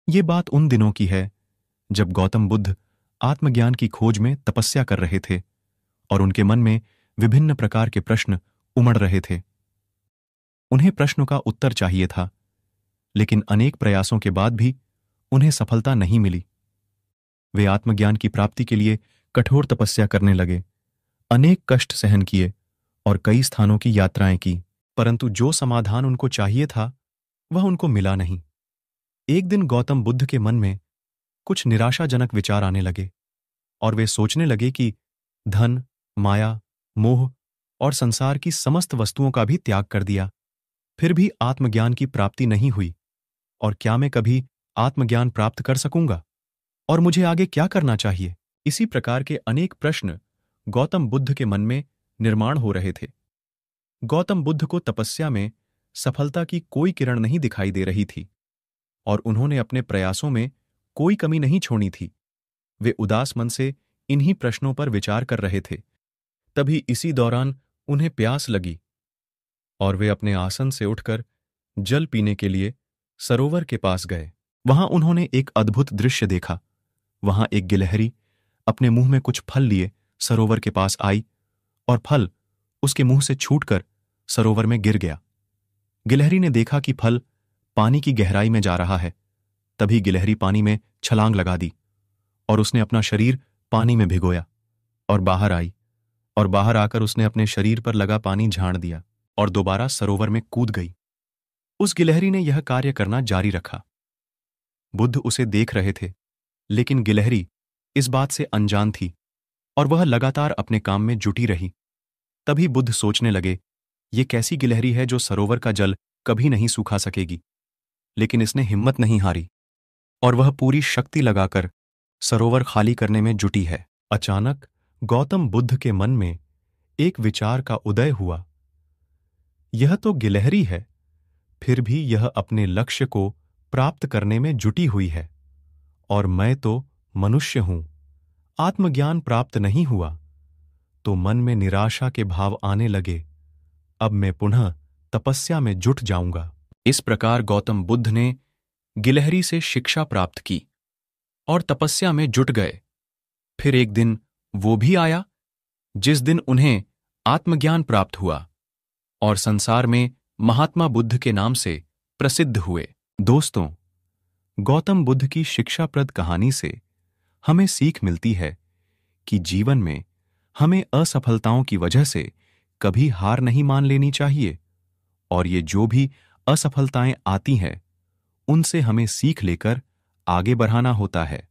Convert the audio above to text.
ये बात उन दिनों की है जब गौतम बुद्ध आत्मज्ञान की खोज में तपस्या कर रहे थे और उनके मन में विभिन्न प्रकार के प्रश्न उमड़ रहे थे। उन्हें प्रश्नों का उत्तर चाहिए था, लेकिन अनेक प्रयासों के बाद भी उन्हें सफलता नहीं मिली। वे आत्मज्ञान की प्राप्ति के लिए कठोर तपस्या करने लगे, अनेक कष्ट सहन किए और कई स्थानों की यात्राएं की, परंतु जो समाधान उनको चाहिए था वह उनको मिला नहीं। एक दिन गौतम बुद्ध के मन में कुछ निराशाजनक विचार आने लगे और वे सोचने लगे कि धन, माया, मोह और संसार की समस्त वस्तुओं का भी त्याग कर दिया, फिर भी आत्मज्ञान की प्राप्ति नहीं हुई। और क्या मैं कभी आत्मज्ञान प्राप्त कर सकूंगा? और मुझे आगे क्या करना चाहिए? इसी प्रकार के अनेक प्रश्न गौतम बुद्ध के मन में निर्माण हो रहे थे। गौतम बुद्ध को तपस्या में सफलता की कोई किरण नहीं दिखाई दे रही थी और उन्होंने अपने प्रयासों में कोई कमी नहीं छोड़ी थी। वे उदास मन से इन्हीं प्रश्नों पर विचार कर रहे थे। तभी इसी दौरान उन्हें प्यास लगी और वे अपने आसन से उठकर जल पीने के लिए सरोवर के पास गए। वहां उन्होंने एक अद्भुत दृश्य देखा। वहां एक गिलहरी अपने मुंह में कुछ फल लिए सरोवर के पास आई और फल उसके मुंह से छूटकर सरोवर में गिर गया। गिलहरी ने देखा कि फल पानी की गहराई में जा रहा है। तभी गिलहरी पानी में छलांग लगा दी और उसने अपना शरीर पानी में भिगोया और बाहर आई, और बाहर आकर उसने अपने शरीर पर लगा पानी झाड़ दिया और दोबारा सरोवर में कूद गई। उस गिलहरी ने यह कार्य करना जारी रखा। बुद्ध उसे देख रहे थे, लेकिन गिलहरी इस बात से अनजान थी और वह लगातार अपने काम में जुटी रही। तभी बुद्ध सोचने लगे, ये कैसी गिलहरी है जो सरोवर का जल कभी नहीं सूखा सकेगी। लेकिन इसने हिम्मत नहीं हारी और वह पूरी शक्ति लगाकर सरोवर खाली करने में जुटी है। अचानक गौतम बुद्ध के मन में एक विचार का उदय हुआ। यह तो गिलहरी है, फिर भी यह अपने लक्ष्य को प्राप्त करने में जुटी हुई है, और मैं तो मनुष्य हूं, आत्मज्ञान प्राप्त नहीं हुआ। तो मन में निराशा के भाव आने लगे। अब मैं पुनः तपस्या में जुट जाऊंगा। इस प्रकार गौतम बुद्ध ने गिलहरी से शिक्षा प्राप्त की और तपस्या में जुट गए। फिर एक दिन वो भी आया जिस दिन उन्हें आत्मज्ञान प्राप्त हुआ और संसार में महात्मा बुद्ध के नाम से प्रसिद्ध हुए। दोस्तों, गौतम बुद्ध की शिक्षाप्रद कहानी से हमें सीख मिलती है कि जीवन में हमें असफलताओं की वजह से कभी हार नहीं मान लेनी चाहिए, और ये जो भी असफलताएं आती हैं उनसे हमें सीख लेकर आगे बढ़ाना होता है।